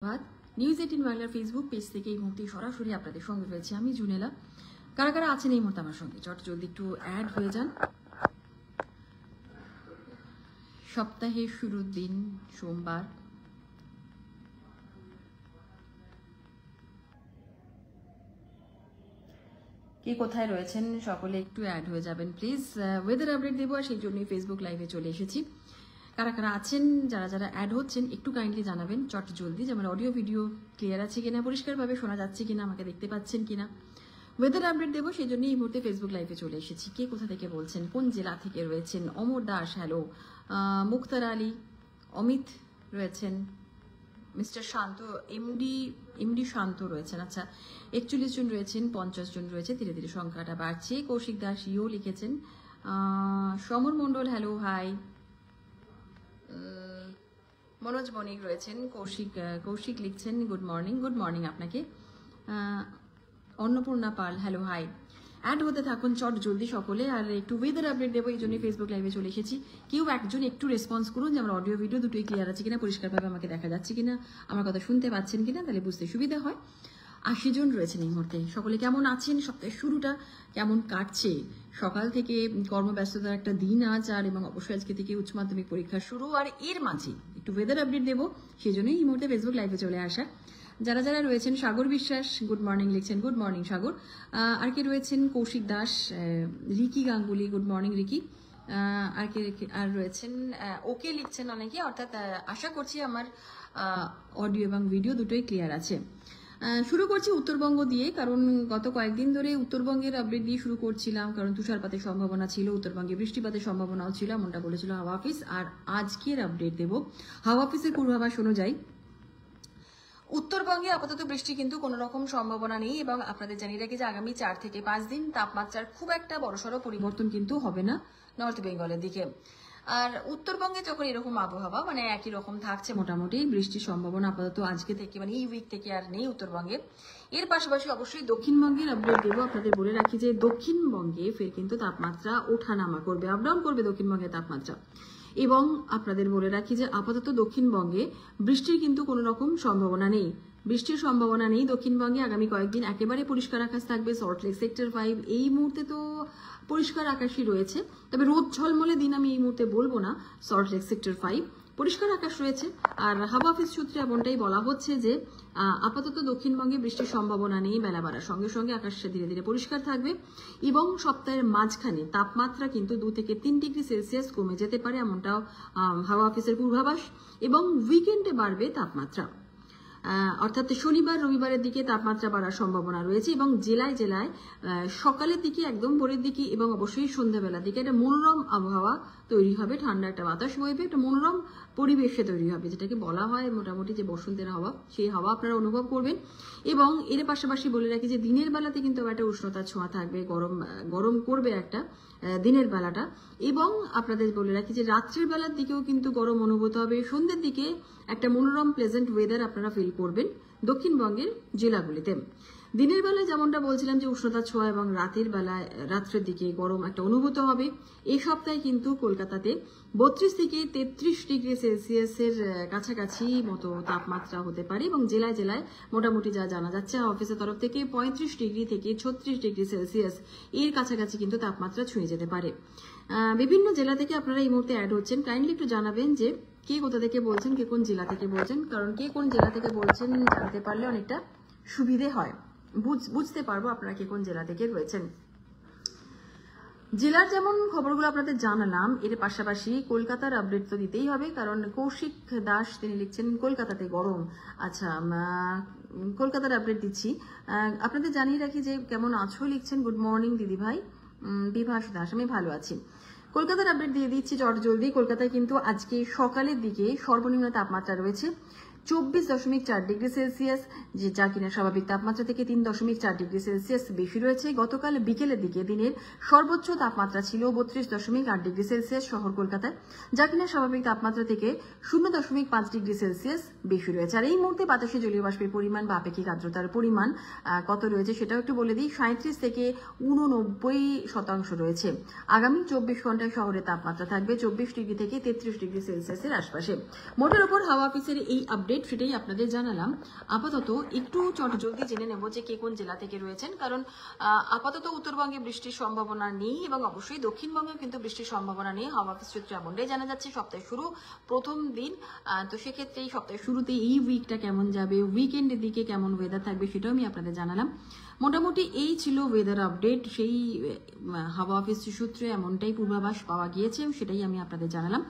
ধন্যবাদ। নিউজ 18 বাংলার Facebook page থেকে এই মুহূর্তে সরাসরি আপনাদের সঙ্গে রয়েছে আমি জুনেলা। কারা কারা আছেন এই মুহূর্তে আমার সঙ্গে চট জলদি একটু অ্যাড হয়ে যান। সপ্তাহের শুরুর দিন সোমবার, কে কোথায় রয়েছেন সকলে একটু অ্যাড হয়ে যাবেন প্লিজ। ওয়েদার আপডেট দেবো আর সেই জন্যই ফেসবুক লাইভে চলে এসেছি। কারা কারা আছেন, যারা যারা অ্যাড হচ্ছেন একটু কাইন্ডলি জানাবেন চট জলদি, যে আমার অডিও ভিডিও ক্লিয়ার আছে কিনা, পরিষ্কারভাবে শোনা যাচ্ছে কিনা, আমাকে দেখতে পাচ্ছেন কিনা। ওয়েদার আপডেট দেবো সেই জন্য এই মুহূর্তে ফেসবুক লাইভে চলে এসেছি। কে কোথা থেকে বলছেন, কোন জেলা থেকে রয়েছেন? অমর দাস হ্যালো, মুক্তার আলী, অমিত রয়েছেন, মিস্টার শান্ত, এমডি শান্ত রয়েছেন। আচ্ছা, 41 জন রয়েছেন, 50 জন রয়েছে, ধীরে ধীরে সংখ্যাটা বাড়ছে। কৌশিক দাস ইও লিখেছেন, সমর মণ্ডল হ্যালো হাই, মনোজ বণিক রয়েছেন, কৌশিক লিখছেন গুড মর্নিং আপনাকে। অন্নপূর্ণা পাল হ্যালো হাই। অ্যাড হতে থাকুন চট জলদি সকলে। আর একটু ওয়েদার আপডেট দেবো এই জন্য ফেসবুক লাইভে চলে এসেছি। কেউ একজন একটু রেসপন্স করুন যে আমার অডিও ভিডিও দুটোই ক্লিয়ার আছে কিনা, পরিষ্কারভাবে আমাকে দেখা যাচ্ছে কিনা, আমার কথা শুনতে পাচ্ছেন কিনা, তাহলে বুঝতে সুবিধা হয়। 80 জন রয়েছেন এই মুহূর্তে। সকলে কেমন আছেন? সপ্তাহের শুরুটা কেমন কাটছে? সকাল থেকে কর্মব্যস্ততার একটা দিন আজ, আর এবং অবশ্যই আজকে থেকে উচ্চ মাধ্যমিক পরীক্ষা শুরু, আর এর মাঝে একটু ওয়েদার আপডেট দেবো সেই জন্যই এই মুহূর্তে ফেসবুক লাইভে চলে আসা। যারা যারা রয়েছেন, সাগর বিশ্বাস গুড মর্নিং লিখছেন, গুড মর্নিং সাগর। আর কে রয়েছেন? Koushik Das, Ricky Ganguly good morning Ricky. আর কে আর রয়েছেন? ওকে লিখছেন অনেকে, অর্থাৎ আশা করছি আমার অডিও এবং ভিডিও দুটোই ক্লিয়ার আছে। শুরু করছি উত্তরবঙ্গ দিয়ে, কারণ গত কয়েকদিন ধরে উত্তরবঙ্গের আপডেট দিয়ে শুরু করছিলাম, কারণ তুষারপাতের সম্ভাবনা ছিল, উত্তরবঙ্গে বৃষ্টিপাতের সম্ভাবনাও ছিল, এমনটা বলেছিল হাওয়া অফিস। আর আজকের আপডেট দেব হাওয়া অফিসের পূর্বাভাস অনুযায়ী উত্তরবঙ্গে আপাতত বৃষ্টি কিন্তু কোনো রকম সম্ভাবনা নেই, এবং আপনাদের জানিয়ে রাখি যে আগামী 4 থেকে 5 দিন তাপমাত্রার খুব একটা বড়সড় পরিবর্তন কিন্তু হবে না নর্থ বেঙ্গলের দিকে। আর উত্তরবঙ্গে যখন এরকম আবহাওয়া মানে একই রকম থাকছে, মোটামুটি বৃষ্টির সম্ভাবনা আপাতত আজকে থেকে মানে এই উইক থেকে আর নেই উত্তরবঙ্গে। এর পাশাপাশি অবশ্যই দক্ষিণবঙ্গের আপডেট দেবো। আপনাদের বলে রাখি যে দক্ষিণবঙ্গে ফের কিন্তু তাপমাত্রা ওঠানামা করবে, আপ ডাউন করবে দক্ষিণবঙ্গের তাপমাত্রা। এবং আপনাদের বলে রাখি যে আপাতত দক্ষিণবঙ্গে বৃষ্টির কিন্তু কোনো রকম সম্ভাবনা নেই, বৃষ্টির সম্ভাবনা নেই দক্ষিণবঙ্গে। আগামী কয়েকদিন একেবারে পরিষ্কার আকাশ থাকবে। সল্টলেক সেক্টর 5 এই মুহূর্তে তো পরিষ্কার আকাশই রয়েছে, তবে রোদ ঝলমলে দিন আমি এই মুহূর্তে বলবো না। সল্টলেক সেক্টর 5 পরিষ্কার আকাশ রয়েছে। আর হাওয়া অফিস সূত্রে এমনটাই বলা হচ্ছে যে আপাতত দক্ষিণবঙ্গে বৃষ্টির সম্ভাবনা নেই, বেলা বাড়ার সঙ্গে সঙ্গে আকাশ ধীরে ধীরে পরিষ্কার থাকবে, এবং সপ্তাহের মাঝখানে তাপমাত্রা কিন্তু 2 থেকে 3 ডিগ্রি সেলসিয়াস কমে যেতে পারে, এমনটাও হাওয়া অফিসের পূর্বাভাস। এবং উইকেন্ডে বাড়বে তাপমাত্রা, অর্থাৎ শনিবার রবিবারের দিকে তাপমাত্রা বাড়ার সম্ভাবনা রয়েছে, এবং জেলায় জেলায় সকালের দিকে একদম ভোরের দিকে এবং অবশ্যই সন্ধ্যাবেলার দিকে একটা মনোরম আবহাওয়া তৈরি হবে, ঠান্ডা একটা বাতাস বইবে, একটা মনোরম পরিবেশে তৈরি হবে, যেটাকে বলা হয় মোটামুটি যে বসন্তের হাওয়া, সেই হাওয়া আপনারা অনুভব করবেন। এবং এর পাশাপাশি বলে রাখি যে দিনের বেলাতে কিন্তু একটা উষ্ণতার ছোঁয়া থাকবে, গরম করবে একটা দিনের বেলাটা। এবং আপনাদের বলে রাখি যে রাত্রির বেলার দিকেও কিন্তু গরম অনুভূত হবে, সন্ধ্যের দিকে একটা মনোরম প্লেজেন্ট ওয়েদার আপনারা ফিল করবেন দক্ষিণবঙ্গের জেলাগুলিতে। দিনের বেলায় যেমনটা বলছিলাম যে উষ্ণতার ছোঁয়া, এবং রাত্রের দিকে গরম একটা অনুভূত হবে। এই সপ্তাহে কিন্তু কলকাতাতে 32 থেকে 33 ডিগ্রি সেলসিয়াসের কাছাকাছি মতো তাপমাত্রা হতে পারে, এবং জেলায় জেলায় মোটামুটি যা জানা যাচ্ছে অফিসের তরফ থেকে 35 ডিগ্রি থেকে 36 ডিগ্রি সেলসিয়াস এর কাছাকাছি কিন্তু তাপমাত্রা ছুঁয়ে যেতে পারে। বিভিন্ন জেলা থেকে আপনারা এই মুহূর্তে অ্যাড হচ্ছেন, কাইন্ডলি একটু জানাবেন যে কে কোথা থেকে বলছেন, কে কোন জেলা থেকে বলছেন, কারণ কে কোন জেলা থেকে বলছেন জানতে পারলে অনেকটা সুবিধে হয়, বুঝতে পারবো আপনারা কে কোন জেলা থেকে রয়েছেন। জেলার যেমন খবরগুলো আপনাদের জানালাম, এর পাশাপাশি কলকাতার আপডেট তো দিতেই হবে, কারণ কৌশিক দাস তিনি লিখছেন কলকাতাতে গরম। আচ্ছা, কলকাতার আপডেট দিচ্ছি। আপনাদের জানিয়ে রাখি যে কেমন আছো লিখছেন, গুড মর্নিং দিদি ভাই বিভাস দাস, আমি ভালো আছি। কলকাতার আপডেট দিয়ে দিচ্ছি চট জলদি। কলকাতায় কিন্তু আজকে সকালের দিকে সর্বনিম্ন তাপমাত্রা রয়েছে 24.4 ডিগ্রি সেলসিয়াস, যা কিনা স্বাভাবিক তাপমাত্রা থেকে 3.4 ডিগ্রি সেলসিয়াস বেশি রয়েছে। গতকাল বিকেলের দিকে দিনের সর্বোচ্চ তাপমাত্রা ছিল 32.8 ডিগ্রি সেলসিয়াস শহর কলকাতায়, যা কিনা স্বাভাবিক তাপমাত্রা থেকে 0.5 ডিগ্রি সেলসিয়াস বেশি রয়েছে। আর এই মুহূর্তে বাতাসে জলীয় বাষ্পের পরিমাণ বা আপেক্ষিক আর্দ্রতার পরিমাণ কত রয়েছে সেটাও একটু বলে দিই, 37 থেকে 89% রয়েছে। আগামী 24 ঘন্টায় শহরের তাপমাত্রা থাকবে 24 ডিগ্রি থেকে 33 ডিগ্রি সেলসিয়াসের আশপাশে। মোটের উপর হাওয়া অফিসের এই আপডেট আপডেট সেটাই আপনাদের জানালাম। আপাতত একটু চটজলদি জেনে নেব যে কে কোন জেলা থেকে রয়েছেন, কারণ আপাতত উত্তরবঙ্গে বৃষ্টির সম্ভাবনা নেই এবং অবশ্যই দক্ষিণবঙ্গেও কিন্তু বৃষ্টির সম্ভাবনা নেই। হাওয়া অফিস সূত্রে এমনটাই জানা যাচ্ছে, সপ্তাহের শুরু প্রথম দিন। তো সেক্ষেত্রে এই সপ্তাহের শুরুতে এই উইকটা কেমন যাবে, উইকেন্ডের দিকে কেমন ওয়েদার থাকবে সেটাও আমি আপনাদের জানালাম। মোটামুটি এই ছিল ওয়েদার আপডেট, সেই হাওয়া অফিস সূত্রে এমনটাই পূর্বাভাস পাওয়া গিয়েছে, সেটাই আমি আপনাদের জানালাম।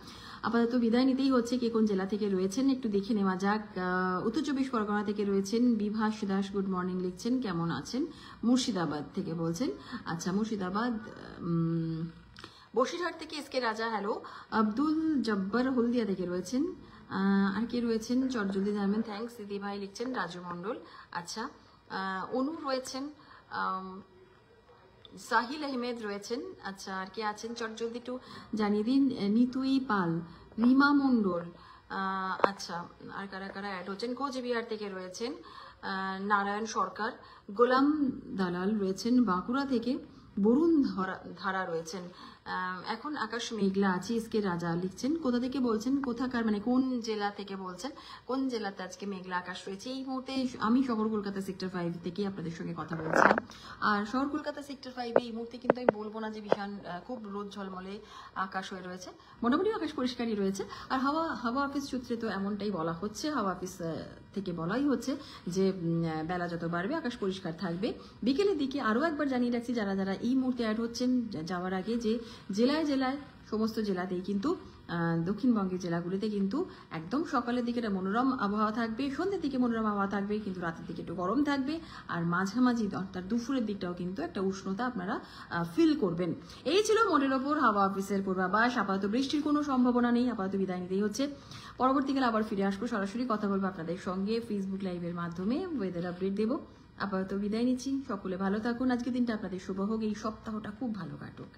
আপাতত বিদায় নিতেই হচ্ছে। কে কোন জেলা থেকে রয়েছেন একটু দেখে নেওয়া যাক। উত্তর চব্বিশ পরগনা থেকে রয়েছেন বিভাস দাস, গুড মর্নিং লিখছেন, কেমন আছেন? মুর্শিদাবাদ থেকে বলছেন। আচ্ছা, মুর্শিদাবাদ। বসিরহাট থেকে এস কে রাজা, হ্যালো। আব্দুল জব্বার হলদিয়া থেকে রয়েছেন। আর কে রয়েছেন চটজলদি জানবেন, থ্যাংকস। দিদি ভাই লিখছেন, রাজু মণ্ডল। আচ্ছা, অনু রয়েছেন, সাহিল আহমেদ রয়েছেন। আচ্ছা, আর কে আছেন চটজলদি একটু জানিয়ে দিন। নিতুই পাল, রিমা মণ্ডল। আচ্ছা, আর কারা কারা অ্যাড হচ্ছেন? কোচবিহার থেকে রয়েছেন নারায়ণ সরকার, গোলাম দালাল রয়েছেন বাঁকুড়া থেকে, বরুণ ধারা রয়েছেন। এখন আকাশ মেঘলা আছে, এস কে রাজা লিখছেন। কোথা থেকে বলছেন, কোথাকার মানে কোন জেলা থেকে বলছেন, কোন জেলাতে আজকে মেঘলা আকাশ রয়েছে? এই মুহূর্তে আমি শহর কলকাতা সেক্টর 5 থেকে আপনাদের সঙ্গে কথা বলছিলাম। আর শহর কলকাতা সেক্টর 5 এই মুহূর্তে কিন্তু আমি বলবো না যে ভীষণ খুব রোদ ঝলমলে আকাশ হয়ে রয়েছে, মোটামুটি আকাশ পরিষ্কারই রয়েছে। আর হাওয়া অফিস সূত্রে তো এমনটাই বলা হচ্ছে, হাওয়া অফিস থেকে বলাই হচ্ছে যে বেলা যত বাড়বে আকাশ পরিষ্কার থাকবে। বিকেলের দিকে আরও একবার জানিয়ে রাখছি যারা যারা এই মুহূর্তে অ্যাড হচ্ছেন যাওয়ার আগে, যে জেলায় জেলায় সমস্ত জেলাতেই কিন্তু দক্ষিণবঙ্গের জেলাগুলিতে কিন্তু একদম সকালের দিকে একটা মনোরম আবহাওয়া থাকবে, সন্ধ্যের দিকে মনোরম আবহাওয়া থাকবে, কিন্তু রাতের দিকে একটু গরম থাকবে। আর মাঝামাঝি অর্থাৎ দুপুরের দিকটাও কিন্তু একটা উষ্ণতা আপনারা ফিল করবেন। এই ছিল মোটের ওপর হাওয়া অফিসের পূর্বাভাস। আপাতত বৃষ্টির কোনো সম্ভাবনা নেই, আপাতত বিদায় নিতেই হচ্ছে। পরবর্তীকালে আবার ফিরে আসবো, সরাসরি কথা বলবো আপনাদের সঙ্গে ফেসবুক লাইভের মাধ্যমে, ওয়েদার আপডেট দেবো। আপাতত বিদায় নিচ্ছি, সকলে ভালো থাকুন। আজকের দিনটা আপনাদের শুভ হোক, এই সপ্তাহটা খুব ভালো কাটুক।